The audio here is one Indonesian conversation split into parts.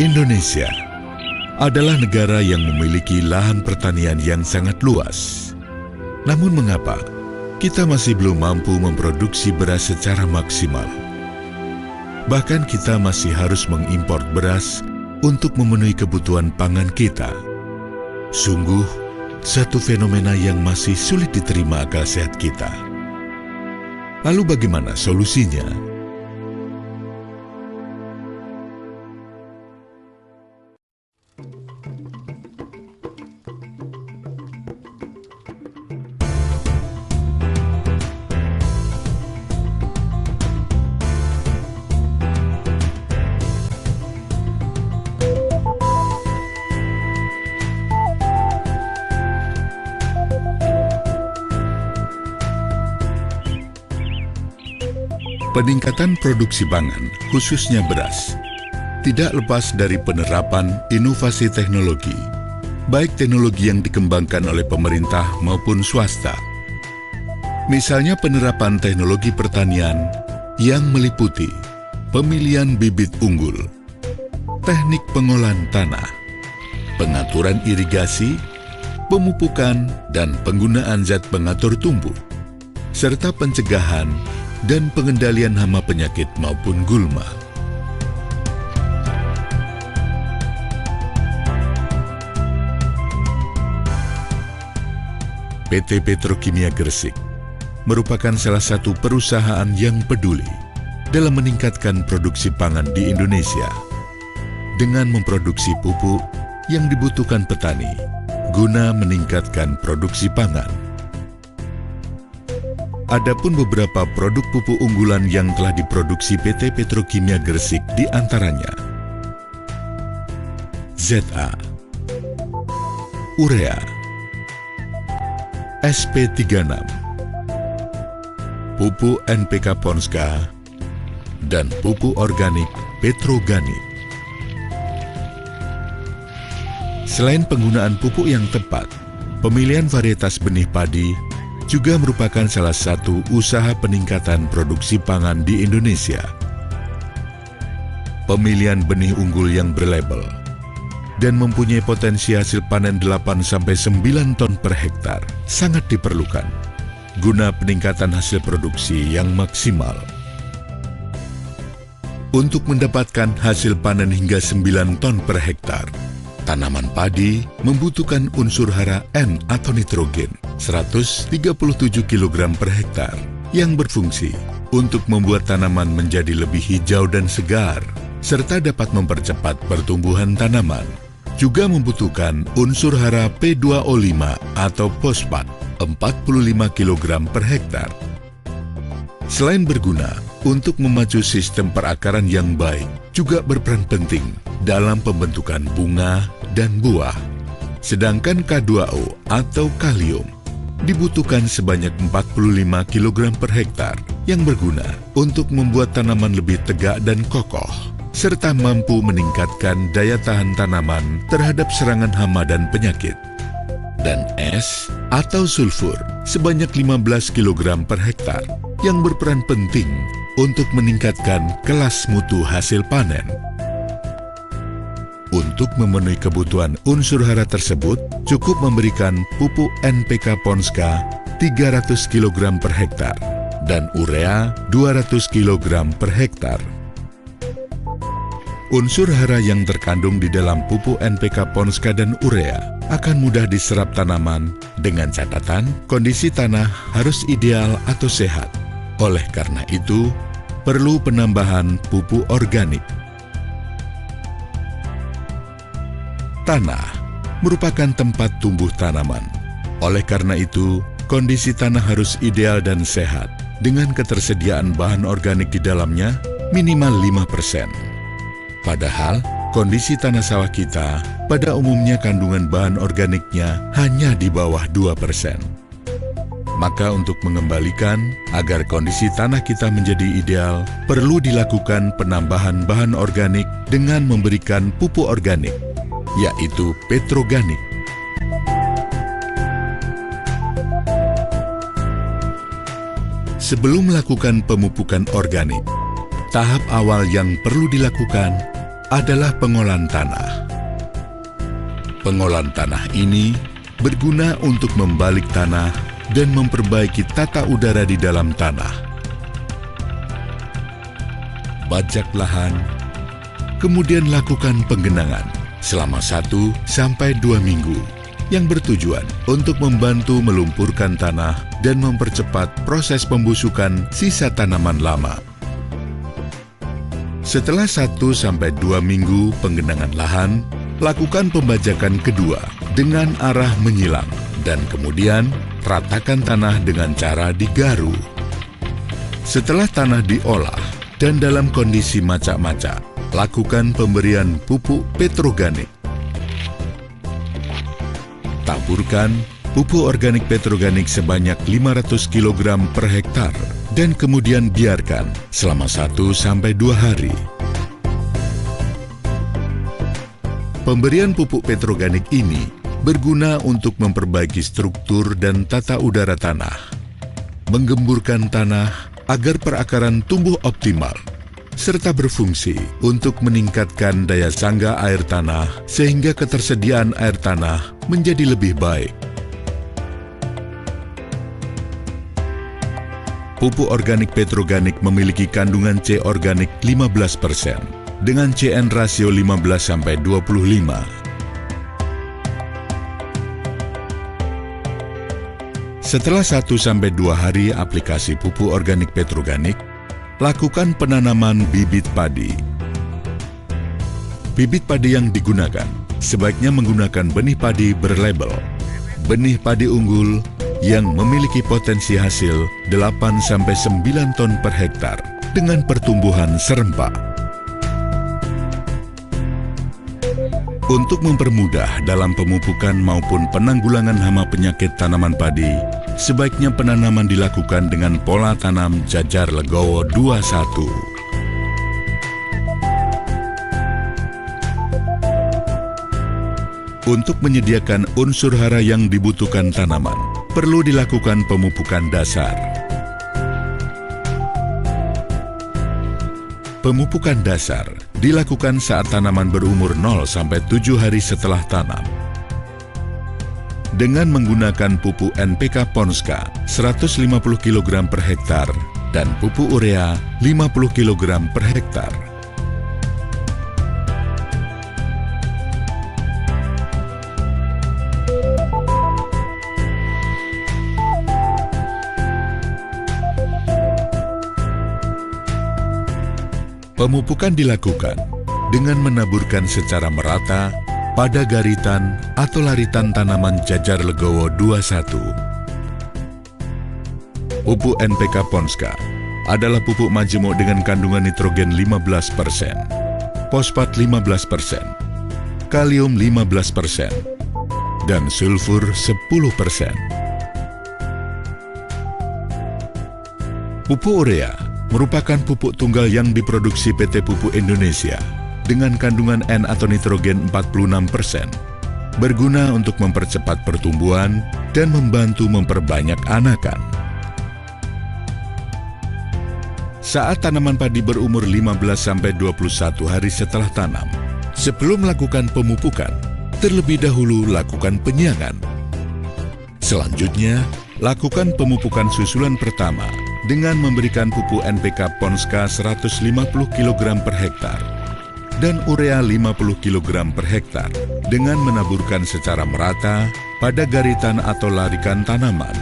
Indonesia adalah negara yang memiliki lahan pertanian yang sangat luas. Namun mengapa kita masih belum mampu memproduksi beras secara maksimal? Bahkan kita masih harus mengimpor beras untuk memenuhi kebutuhan pangan kita. Sungguh, satu fenomena yang masih sulit diterima akal sehat kita. Lalu bagaimana solusinya? Peningkatan produksi pangan, khususnya beras, tidak lepas dari penerapan inovasi teknologi, baik teknologi yang dikembangkan oleh pemerintah maupun swasta. Misalnya penerapan teknologi pertanian yang meliputi pemilihan bibit unggul, teknik pengolahan tanah, pengaturan irigasi, pemupukan dan penggunaan zat pengatur tumbuh, serta pencegahan dan pengendalian hama penyakit maupun gulma. PT Petrokimia Gresik merupakan salah satu perusahaan yang peduli dalam meningkatkan produksi pangan di Indonesia dengan memproduksi pupuk yang dibutuhkan petani guna meningkatkan produksi pangan. Adapun beberapa produk pupuk unggulan yang telah diproduksi PT Petrokimia Gresik di antaranya ZA, Urea, SP36, pupuk NPK Ponska, dan pupuk organik Petroganik. Selain penggunaan pupuk yang tepat, pemilihan varietas benih padi juga merupakan salah satu usaha peningkatan produksi pangan di Indonesia. Pemilihan benih unggul yang berlabel dan mempunyai potensi hasil panen 8-9 ton per hektar sangat diperlukan guna peningkatan hasil produksi yang maksimal. Untuk mendapatkan hasil panen hingga 9 ton per hektar, tanaman padi membutuhkan unsur hara N atau nitrogen 137 kg per hektar yang berfungsi untuk membuat tanaman menjadi lebih hijau dan segar, serta dapat mempercepat pertumbuhan tanaman. Juga membutuhkan unsur hara P2O5 atau fosfat 45 kg per hektar. Selain berguna untuk memacu sistem perakaran yang baik, juga berperan penting dalam pembentukan bunga dan buah. Sedangkan K2O atau kalium dibutuhkan sebanyak 45 kg per hektar yang berguna untuk membuat tanaman lebih tegak dan kokoh, serta mampu meningkatkan daya tahan tanaman terhadap serangan hama dan penyakit. Dan S atau sulfur sebanyak 15 kg per hektar yang berperan penting untuk meningkatkan kelas mutu hasil panen. Untuk memenuhi kebutuhan unsur hara tersebut, cukup memberikan pupuk NPK Ponska 300 kg per hektar dan urea 200 kg per hektar. Unsur hara yang terkandung di dalam pupuk NPK Ponska dan urea akan mudah diserap tanaman dengan catatan kondisi tanah harus ideal atau sehat. Oleh karena itu, perlu penambahan pupuk organik. Tanah merupakan tempat tumbuh tanaman. Oleh karena itu, kondisi tanah harus ideal dan sehat dengan ketersediaan bahan organik di dalamnya minimal 5%. Padahal, kondisi tanah sawah kita pada umumnya kandungan bahan organiknya hanya di bawah 2%. Maka untuk mengembalikan agar kondisi tanah kita menjadi ideal, perlu dilakukan penambahan bahan organik dengan memberikan pupuk organik, yaitu Petroganik. Sebelum melakukan pemupukan organik, Tahap awal yang perlu dilakukan adalah pengolahan tanah. Pengolahan tanah ini berguna untuk membalik tanah dan memperbaiki tata udara di dalam tanah. Bajak lahan, kemudian lakukan penggenangan selama 1 sampai 2 minggu yang bertujuan untuk membantu melumpurkan tanah dan mempercepat proses pembusukan sisa tanaman lama. Setelah 1 sampai 2 minggu penggenangan lahan, lakukan pembajakan kedua dengan arah menyilang dan kemudian ratakan tanah dengan cara digaru. Setelah tanah diolah dan dalam kondisi macak-macak, lakukan pemberian pupuk petroganik. Taburkan pupuk organik petroganik sebanyak 500 kg per hektar dan kemudian biarkan selama 1 sampai 2 hari. Pemberian pupuk petroganik ini berguna untuk memperbaiki struktur dan tata udara tanah, menggemburkan tanah agar perakaran tumbuh optimal, serta berfungsi untuk meningkatkan daya sangga air tanah sehingga ketersediaan air tanah menjadi lebih baik. Pupuk organik petroganik memiliki kandungan C organik 15% dengan CN rasio 15-25. Setelah 1-2 hari aplikasi pupuk organik petroganik, lakukan penanaman bibit padi. Bibit padi yang digunakan sebaiknya menggunakan benih padi berlabel, benih padi unggul yang memiliki potensi hasil 8-9 ton per hektar dengan pertumbuhan serempak. Untuk mempermudah dalam pemupukan maupun penanggulangan hama penyakit tanaman padi, sebaiknya penanaman dilakukan dengan pola tanam jajar legowo 21. Untuk menyediakan unsur hara yang dibutuhkan tanaman, perlu dilakukan pemupukan dasar. Pemupukan dasar dilakukan saat tanaman berumur 0-7 hari setelah tanam. Dengan menggunakan pupuk NPK Ponska 150 kg per hektar dan pupuk urea 50 kg per hektar. Pemupukan dilakukan dengan menaburkan secara merata pada garitan atau laritan tanaman jajar legowo 21. Pupuk NPK Ponska adalah pupuk majemuk dengan kandungan nitrogen 15%, fosfat 15%, kalium 15%, dan sulfur 10%. Pupuk urea merupakan pupuk tunggal yang diproduksi PT Pupuk Indonesia dengan kandungan N atau nitrogen 46%, berguna untuk mempercepat pertumbuhan dan membantu memperbanyak anakan. Saat tanaman padi berumur 15-21 hari setelah tanam, sebelum melakukan pemupukan, terlebih dahulu lakukan penyiangan. Selanjutnya, lakukan pemupukan susulan pertama dengan memberikan pupuk NPK Ponska 150 kg per hektar dan urea 50 kg per hektar dengan menaburkan secara merata pada garitan atau larikan tanaman.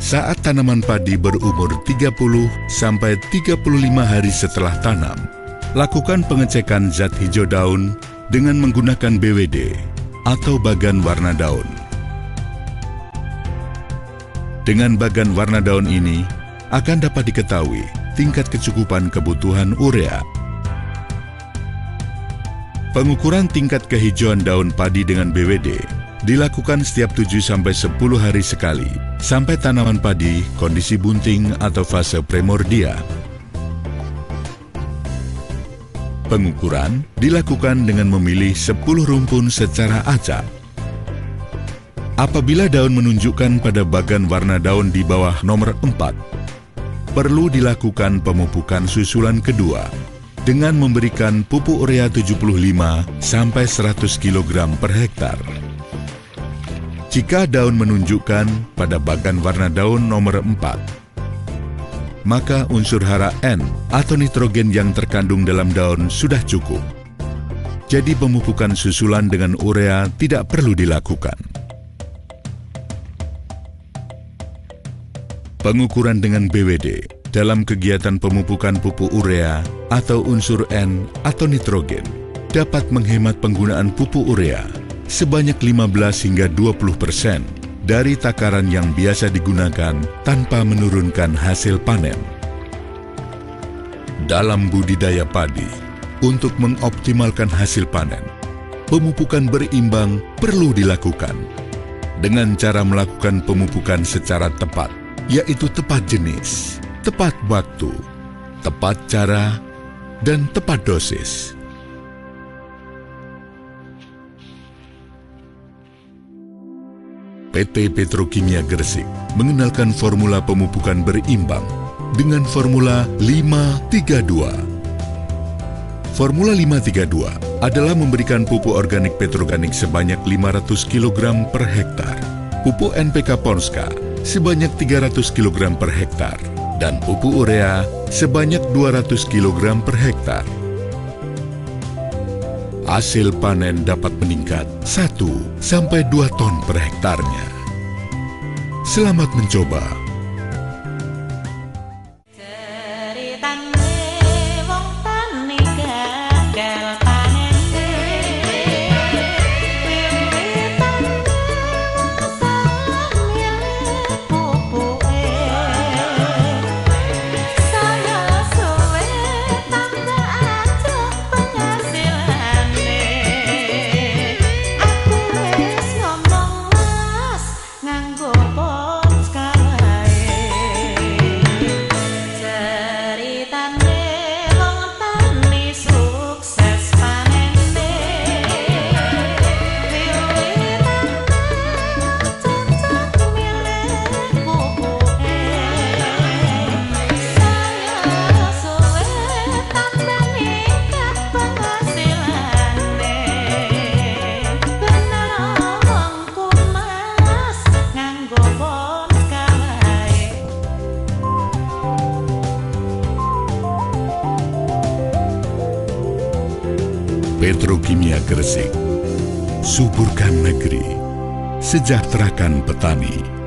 Saat tanaman padi berumur 30-35 hari setelah tanam, lakukan pengecekan zat hijau daun dengan menggunakan BWD atau bagan warna daun. Dengan bagan warna daun ini, akan dapat diketahui tingkat kecukupan kebutuhan urea. Pengukuran tingkat kehijauan daun padi dengan BWD dilakukan setiap 7-10 hari sekali, sampai tanaman padi kondisi bunting atau fase primordia. Pengukuran dilakukan dengan memilih 10 rumpun secara acak. Apabila daun menunjukkan pada bagan warna daun di bawah nomor 4, perlu dilakukan pemupukan susulan kedua dengan memberikan pupuk urea 75 sampai 100 kg per hektar. Jika daun menunjukkan pada bagan warna daun nomor 4, maka unsur hara N atau nitrogen yang terkandung dalam daun sudah cukup. Jadi pemupukan susulan dengan urea tidak perlu dilakukan. Pengukuran dengan BWD dalam kegiatan pemupukan pupuk urea atau unsur N atau nitrogen dapat menghemat penggunaan pupuk urea sebanyak 15 hingga 20% dari takaran yang biasa digunakan tanpa menurunkan hasil panen. Dalam budidaya padi, untuk mengoptimalkan hasil panen, pemupukan berimbang perlu dilakukan dengan cara melakukan pemupukan secara tepat, yaitu tepat jenis, tepat waktu, tepat cara, dan tepat dosis. PT Petrokimia Gresik mengenalkan formula pemupukan berimbang dengan formula 532. Formula 532 adalah memberikan pupuk organik petroganik sebanyak 500 kg per hektar, pupuk NPK Ponska sebanyak 300 kg per hektar, dan pupuk urea sebanyak 200 kg per hektar. Hasil panen dapat meningkat 1-2 ton per hektarnya. Selamat mencoba. Petrokimia Gresik, suburkan negeri, sejahterakan petani.